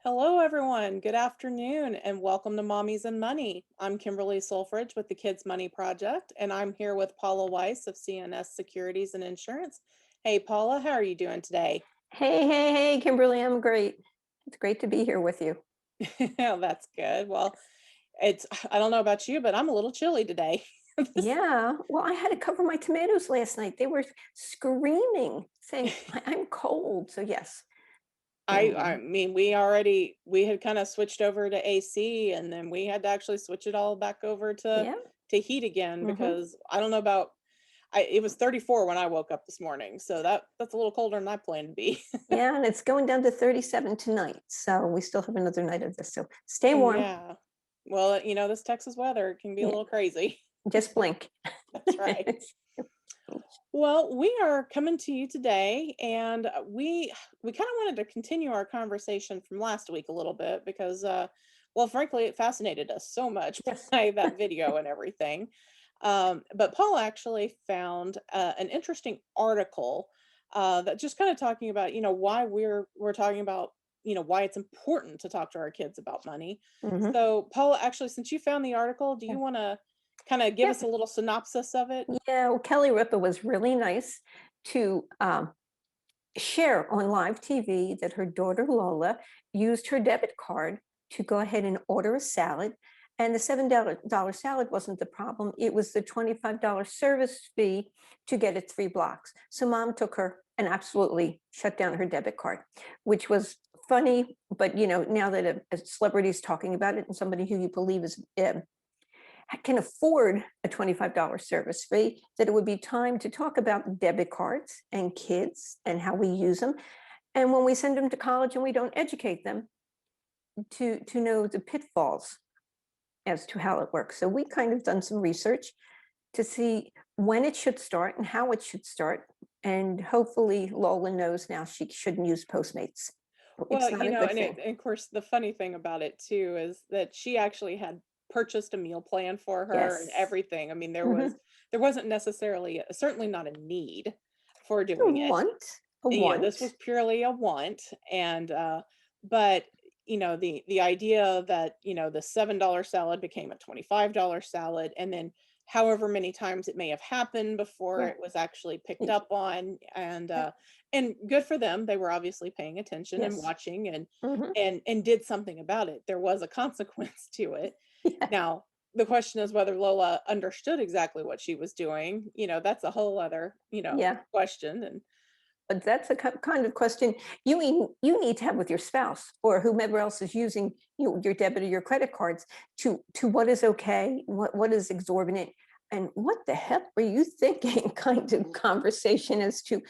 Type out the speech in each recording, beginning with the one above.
Hello, everyone. Good afternoon, and welcome to Mommies and Money. I'm Kimberly Solfridge with the Kids Money Project, and I'm here with Paula Weiss of CNS Securities and Insurance. Hey, Paula, how are you doing today? Hey, Kimberly, I'm great. It's great to be here with you. Oh, that's good. Well, I don't know about you, but I'm a little chilly today. This- Yeah, well, I had to cover my tomatoes last night. They were screaming, saying, I'm cold. So, yes. I Mhm. mean, we had kind of switched over to AC, and then we had to actually switch it all back over Yeah. to heat again hmm because I don't know about it was 34 when I woke up this morning, so that's a little colder than I planned to be. Yeah. And it's going down to 37 tonight. So, we still have another night of this. So, stay warm. Yeah. Well, this Texas weather can be a Yeah. little crazy. Just blink. That's right. Well, we are coming to you today, and we kind of wanted to continue our conversation from last week a little bit because, well, frankly, it fascinated us so much Yes. by that video and everything. But Paul actually found an interesting article that just kind of talking about, why we're talking about, why it's important to talk to our kids about money. hmm So, Paula, actually, since you found the article, do Yeah. you want to kind of give Yeah. us a little synopsis of it? Yeah. Well, Kelly Ripa was really nice to share on live TV that her daughter Lola used her debit card to go ahead and order a salad. And the $7 salad wasn't the problem. It was the $25 service fee to get it 3 blocks. So mom took her and absolutely shut down her debit card, which was funny. But now that a celebrity is talking about it and somebody who you believe is can afford a $25 service fee, that it would be time to talk about debit cards and kids and how we use them. And when we send them to college and we don't educate them to know the pitfalls as to how it works. So we kind of done some research to see when it should start and how it should start. And hopefully Lola knows now she shouldn't use Postmates. Well, It's not a good thing. and of course, the funny thing about it too is that she actually had purchased a meal plan for her and Yes. everything. I mean, Mhm. there wasn't necessarily certainly not a need for A doing it. want, a This want. was purely a want, and but the idea that the $7 salad became a $25 salad, and then however many times it may have happened before Yeah. it was actually picked up on, and good for them, they were obviously paying attention and Yes. watching, and Mhm. did something about it. There was a consequence to it. Yeah. Now the question is whether Lola understood exactly what she was doing. That's a whole other Yeah. question. And But that's a kind of question you need to have with your spouse or whomever else is using your debit or your credit cards to what is okay, what is exorbitant, and what the heck were you thinking kind of conversation as to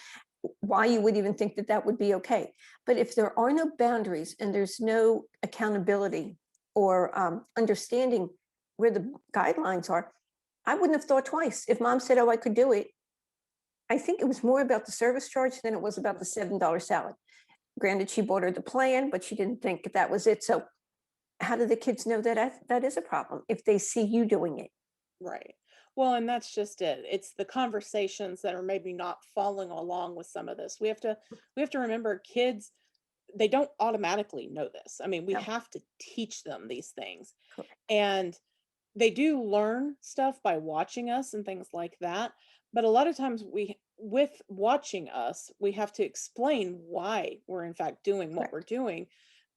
why you would even think that that would be okay. But if there are no boundaries and there's no accountability or understanding where the guidelines are, I wouldn't have thought twice. If mom said, oh, I could do it, I think it was more about the service charge than it was about the $7 salad. Granted, she bought her the plan, but she didn't think that was it. So, how do the kids know that that is a problem if they see you doing it? right. Well, and that's just it. It's the conversations that are maybe not following along with some of this. We have to remember kids, they don't automatically know this. I mean, we No, have to teach them these things. correct. And they do learn stuff by watching us and things like that. But a lot of times with watching us, we have to explain why we're in fact doing what we're Correct. doing.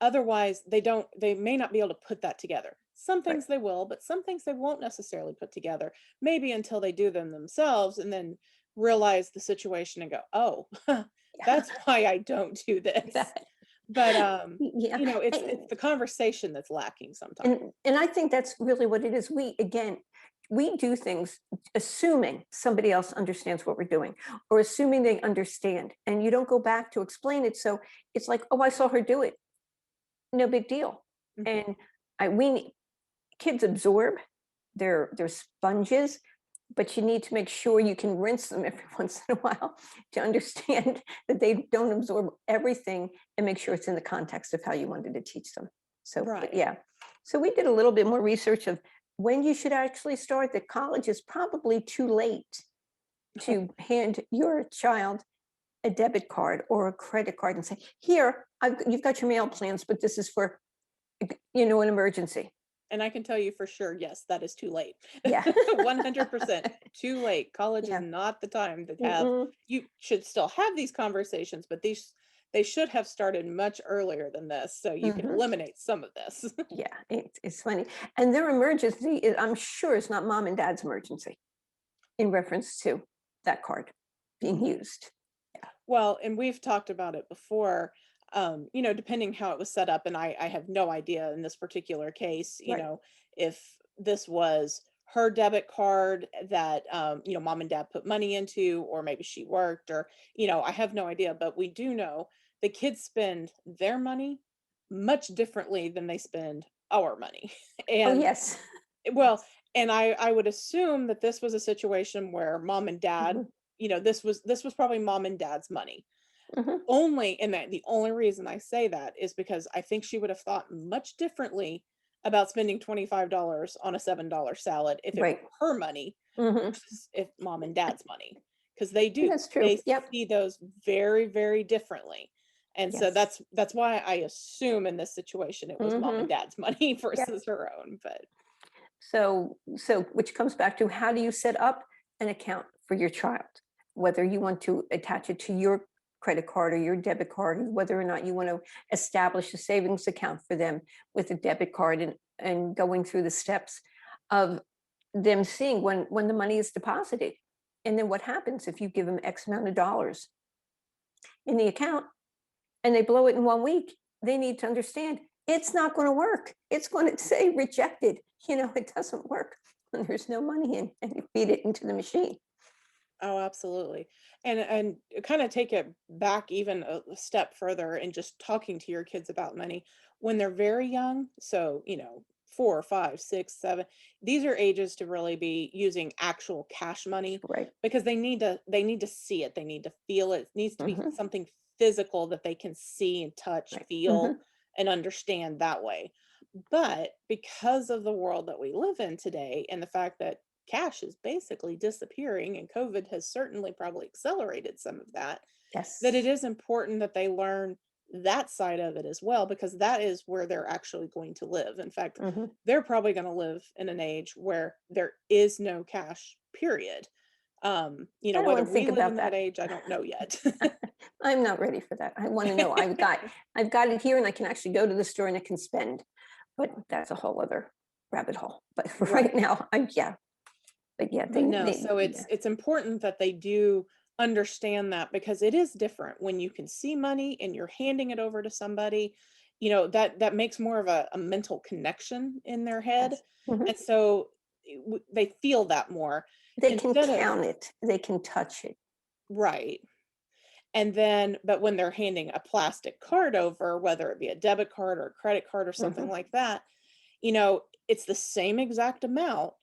Otherwise, they may not be able to put that together. Some Right. things they will, but some things they won't necessarily put together. Maybe until they do them themselves and then realize the situation and go, "Oh, Yeah. that's why I don't do this." That, But yeah. it's the conversation that's lacking sometimes. And I think that's really what it is. We do things assuming somebody else understands what we're doing or assuming they understand. And you don't go back to explain it. So it's like, oh, I saw her do it. No big deal. Mhm. And kids absorb, they're sponges, but you need to make sure you can rinse them every once in a while to understand that they don't absorb everything and make sure it's in the context of how you wanted to teach them. So, but Right. yeah. So we did a little bit more research of when you should actually start. That college is probably too late to hand your child a debit card or a credit card and say, here, you've got your mail plans, but this is for, an emergency. And I can tell you for sure, yes, that is too late. Yeah. 100% too late. College is Yeah. not the time to have Mm-mm. you should still have these conversations, but these they should have started much earlier than this so you can Mhm. eliminate some of this. Yeah, it's funny. And their emergency, I'm sure, is not mom and dad's emergency in reference to that card being used. Yeah. Well, and we've talked about it before, depending how it was set up, and I have no idea in this particular case, Right. if this was her debit card that, mom and dad put money into, or maybe she worked, or, I have no idea, but we do know the kids spend their money much differently than they spend our money. Oh, And yes. well, Yes. and I would assume that this was a situation where mom and dad, Mhm. this was probably mom and dad's money. Mhm. Only and that the only reason I say that is because I think she would have thought much differently about spending $25 on a $7 salad if it were Right. her money Mhm. versus if mom and dad's money, because they do. That's true. They Yep. see those very, very differently. And so Yes. that's why I assume in this situation it was mom and Mhm. dad's money Yep. versus her own, but So which comes back to, how do you set up an account for your child? Whether you want to attach it to your credit card or your debit card, and whether or not you want to establish a savings account for them with a debit card, and going through the steps of them seeing when the money is deposited. And then what happens if you give them X amount of dollars in the account and they blow it in 1 week? They need to understand it's not going to work. It's going to say rejected. It doesn't work when there's no money in and you feed it into the machine. oh, absolutely. And kind of take it back even a step further and just talking to your kids about money when they're very young. So, 4, 5, 6, 7. These are ages to really be using actual cash money Right. because they need to see it. They need to feel it. It needs to be Hmm. something physical that they can see and touch, Right. feel, Hmm. and understand that way. But because of the world that we live in today and the fact that cash is basically disappearing and COVID has certainly probably accelerated some of that, that it Yes. is important that they learn that side of it as well because that is where they're actually going to live. In fact, Hmm. they're probably going to live in an age where there is no cash, period. I don't Whether want to think we live in about that that. age, I don't know yet. I'm not ready for that. I want to know I've got it here and I can actually go to the store and I can spend. But that's a whole other rabbit hole. But for right Right. now, yeah. But yeah, But no, they so yeah. it's important that they do understand that because it is different when you can see money and you're handing it over to somebody, that makes more of a mental connection in their head. Yes. Mhm. And so they feel that more They can instead of count it, they can touch it. right. And then, but when they're handing a plastic card over, whether it be a debit card or a credit card or something Mhm. like that, it's the same exact amount,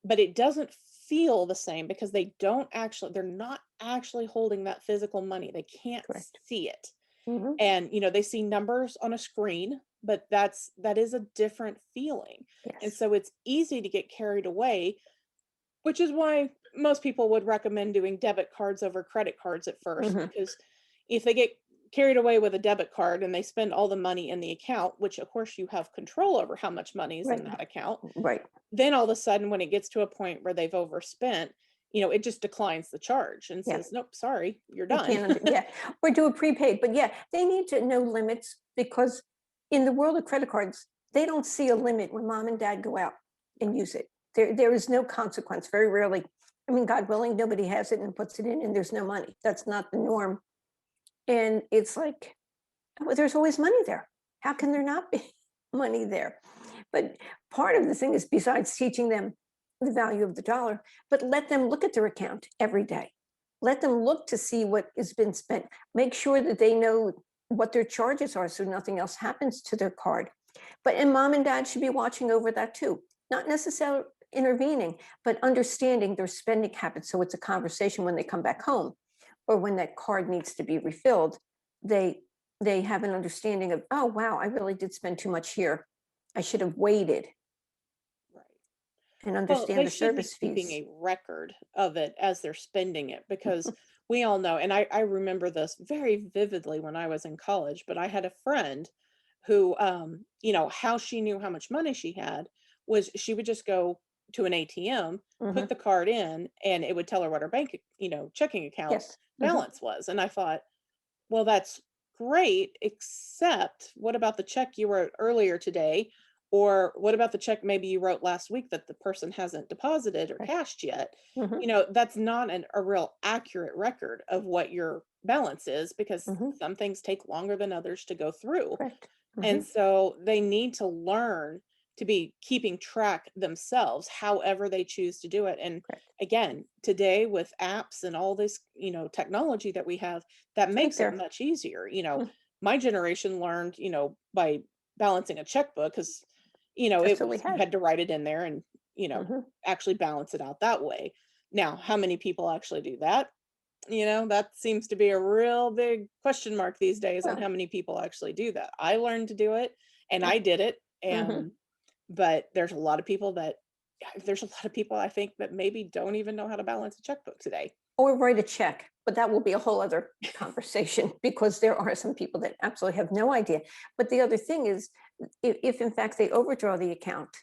but it doesn't feel the same because they're not actually holding that physical money. They can't Correct. see it. Mhm. And, they see numbers on a screen, but that is a different feeling. And Yes. so it's easy to get carried away, which is why most people would recommend doing debit cards over credit cards at first, Mhm. because if they get carried away with a debit card and they spend all the money in the account, which of course you have control over how much money is in Right. that account, Right. then all of a sudden when it gets to a point where they've overspent, it just declines the charge and Yeah. says, "Nope, sorry, you're They done." can't yeah, or do a prepaid, but yeah, they need to know limits, because in the world of credit cards, they don't see a limit when mom and dad go out and use it. There is no consequence, very rarely. I mean, God willing, nobody has it and puts it in and there's no money. That's not the norm. And it's like, well, there's always money there. How can there not be money there? But part of the thing is, besides teaching them the value of the dollar, but let them look at their account every day. Let them look to see what has been spent. Make sure that they know what their charges are so nothing else happens to their card. And mom and dad should be watching over that too. Not necessarily intervening, but understanding their spending habits. So it's a conversation when they come back home, or when that card needs to be refilled. They they have an understanding of, oh wow, I really did spend too much here. I should have waited Right. and Well, understand they the should be service keeping fees. a record of it as they're spending it because Mhm, we all know, and I remember this very vividly when I was in college, but I had a friend who, how she knew how much money she had was she would just go to an ATM, put mhm. the card in, and it would tell her what her checking account Yes. Mhm. balance was. And I thought, well, that's great, except what about the check you wrote earlier today? Or what about the check maybe you wrote last week that the person hasn't deposited or Correct. cashed yet? Mhm, That's not a real accurate record of what your balance is because mhm. some things take longer than others to go through. Correct. And Mhm. so they need to learn to be keeping track themselves, however they choose to do it. And Correct. again, today with apps and all this, technology that we have, that It's right makes it there. much easier. Mm. My generation learned, by balancing a checkbook because, That's it what we was you had. had to write it in there and, Mhm. actually balance it out that way. Now, how many people actually do that? That seems to be a real big question mark these days on how Well, many people actually do that. I learned to do it and yeah. I did it. Mhm. But there's a lot of people I think that maybe don't even know how to balance a checkbook today. Or write a check, but that will be a whole other conversation because there are some people that absolutely have no idea. But the other thing is, if in fact they overdraw the account,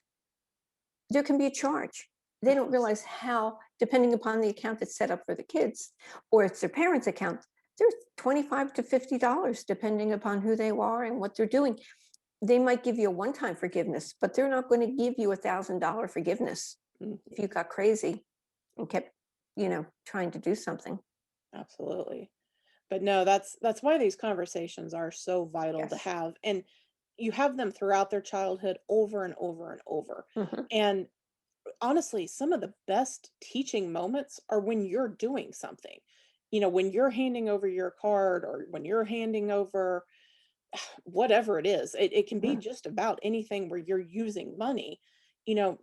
there can be a charge. They don't Yes. realize how, depending upon the account that's set up for the kids, or it's their parents' account, there's $25 to $50, depending upon who they are and what they're doing. They might give you a one-time forgiveness, but they're not going to give you $1,000 forgiveness if you Mhm. got crazy and kept, trying to do something. Absolutely. But no, that's why these conversations are so vital to Yes. have. And you have them throughout their childhood over and over and over. Mhm, And honestly, some of the best teaching moments are when you're doing something. When you're handing over your card or when you're handing over whatever it is, it can be mhm, just about anything where you're using money.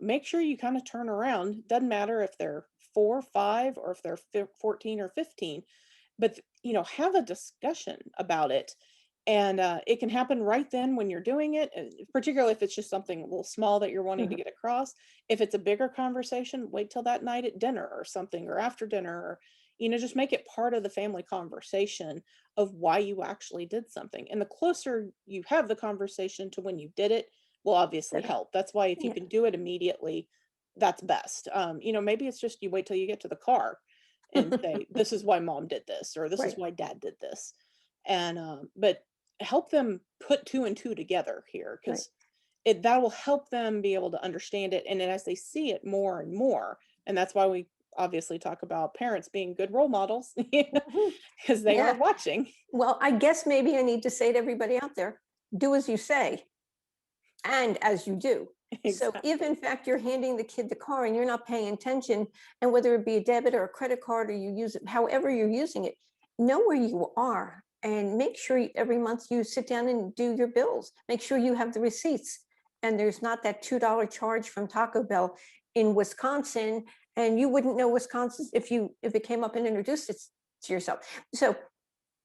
Make sure you kind of turn around. Doesn't matter if they're 4, 5, or if they're 14 or 15, but have a discussion about it. And it can happen right then when you're doing it, particularly if it's just something a little small that you're wanting to mhm. get across. If it's a bigger conversation, wait till that night at dinner or something, or after dinner, or just make it part of the family conversation of why you actually did something. And the closer you have the conversation to when you did it will obviously Better. help. That's why if you Yeah. can do it immediately, that's best. Maybe it's just you wait till you get to the car and say, "This is why mom did this," or "This is Right, why dad did this." And but help them put two and two together here right. because that will help them be able to understand it. And then as they see it more and more, and that's why we obviously talk about parents being good role models Mhm. because they are Yeah. watching. Well, I guess maybe I need to say to everybody out there, do as you say and as you do. So if in Exactly. fact you're handing the kid the car and you're not paying attention, and whether it be a debit or a credit card or you use it, however you're using it, know where you are and make sure every month you sit down and do your bills. Make sure you have the receipts and there's not that $2 charge from Taco Bell in Wisconsin, and you wouldn't know Wisconsin if it came up and introduced it to yourself. So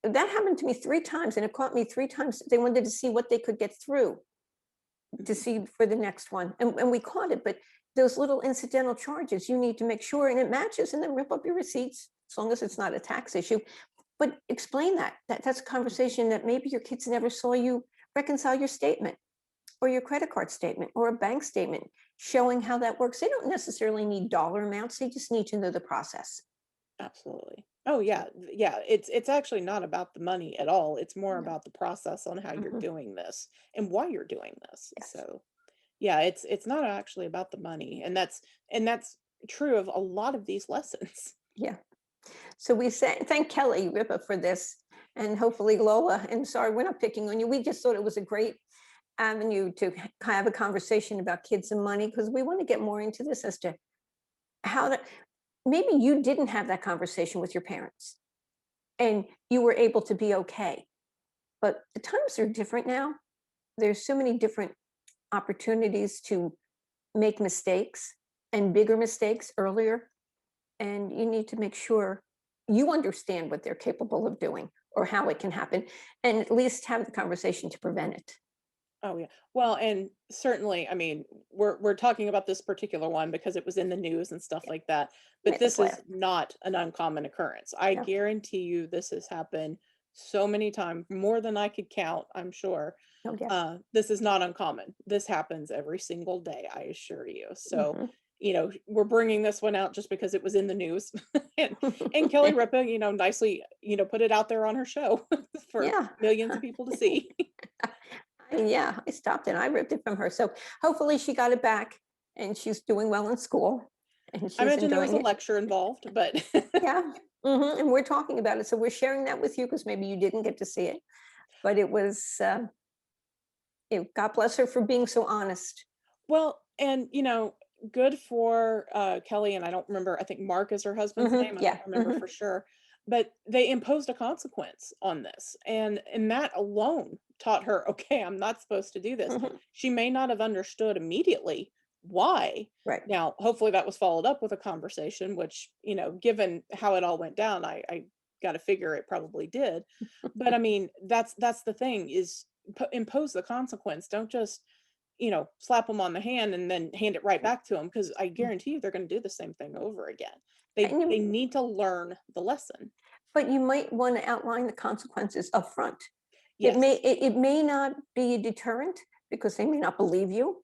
that happened to me 3 times, and it caught me 3 times. They wanted to see what they could get through to Mhm. see for the next one. And we caught it, but those little incidental charges, you need to make sure and it matches and then rip up your receipts as long as it's not a tax issue. But explain that's a conversation that maybe your kids never saw you reconcile your statement or your credit card statement or a bank statement showing how that works. They don't necessarily need dollar amounts, they just need to know the process. Absolutely. Oh So, yeah, yeah. It's actually not about the money at all. It's more no. about the process on how you're Mhm. doing this and why you're doing this. Yes. So yeah, it's not actually about the money, and that's true of a lot of these lessons. Yeah. So we say thank Kelly Ripa for this, and hopefully Lola. And sorry, we're not picking on you. We just thought it was a great avenue to have a conversation about kids and money because we want to get more into this as to how to maybe you didn't have that conversation with your parents and you were able to be okay. But the times are different now. There's so many different opportunities to make mistakes and bigger mistakes earlier. And you need to make sure you understand what they're capable of doing or how it can happen and at least have the conversation to prevent it. Oh, yeah. Well, and certainly, I mean, we're talking about this particular one because it was in the news and stuff Yeah, like that, but make us this laugh. is not an uncommon occurrence. I No, guarantee you this has happened so many times, more than I could count, I'm sure. no, yes. This is not uncommon. This happens every single day, I assure you. So, Mhm. we're bringing this one out just because it was in the news. and and Kelly Ripa, nicely, put it out there on her show for Yeah. millions of people to see. Yeah, I stopped and I ripped it from her. So hopefully she got it back and she's doing well in school and I she's imagine there was enjoying a it. lecture involved, but Yeah. And we're talking about it. So we're sharing that with you because maybe you didn't get to see it. But God bless her for being so honest. well, and good for Kelly, and I don't remember, I think Mark is her husband's name. I Yeah. don't remember for sure. But they imposed a consequence on this. And that alone taught her, okay, I'm not supposed to do this. She may not have understood immediately why. Right. Now, hopefully that was followed up with a conversation, which, given how it all went down, I got to figure it probably did. But I mean, that's the thing is impose the consequence. Don't just slap them on the hand and then hand it right back to them because I Mm. guarantee you they're going to do the same thing over again. They And they need to learn the lesson. but you might want to outline the consequences up front. Yes, It may not be a deterrent because they may not believe you,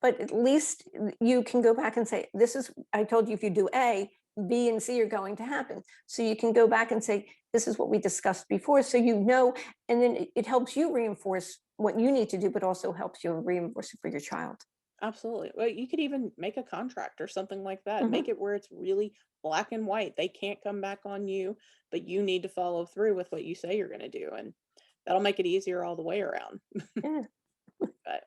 but at least you can go back and say, this is, I told you if you do A, B and C are going to happen. So you can go back and say, this is what we discussed before. So and then it helps you reinforce what you need to do, but also helps you reinforce it for your child. absolutely. Well, you could even make a contract or something like that. Make Mhm. it where it's really black and white. They can't come back on you, but you need to follow through with what you say you're going to do, and that'll make it easier all the way around. Yeah. But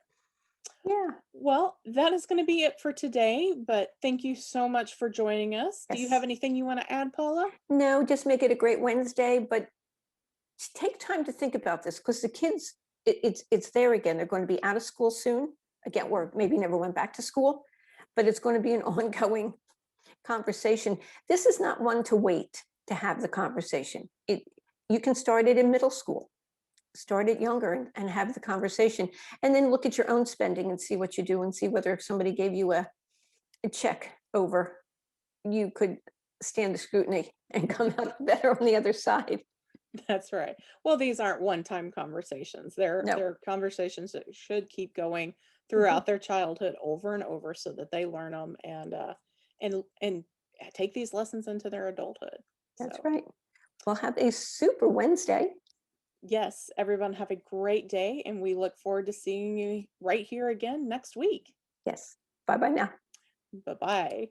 Yeah. well, that is going to be it for today. But thank you so much for joining us. Do you have Yes. anything you want to add, Paula? No, just make it a great Wednesday, but take time to think about this because the kids, it's there again. They're going to be out of school soon. Again, or maybe never went back to school, but it's going to be an ongoing conversation. This is not one to wait to have the conversation. You can start it in middle school, start it younger and have the conversation, and then look at your own spending and see what you do and see whether if somebody gave you a check over, you could stand the scrutiny and come out better on the other side. That's right. Well, these aren't one-time conversations. They're No. they're conversations that should keep going Mhm. throughout their childhood over and over so that they learn them and take these lessons into their adulthood. That's So, right. Well, have a super Wednesday. yes, everyone have a great day and we look forward to seeing you right here again next week. Yes. Bye bye now. Bye-bye.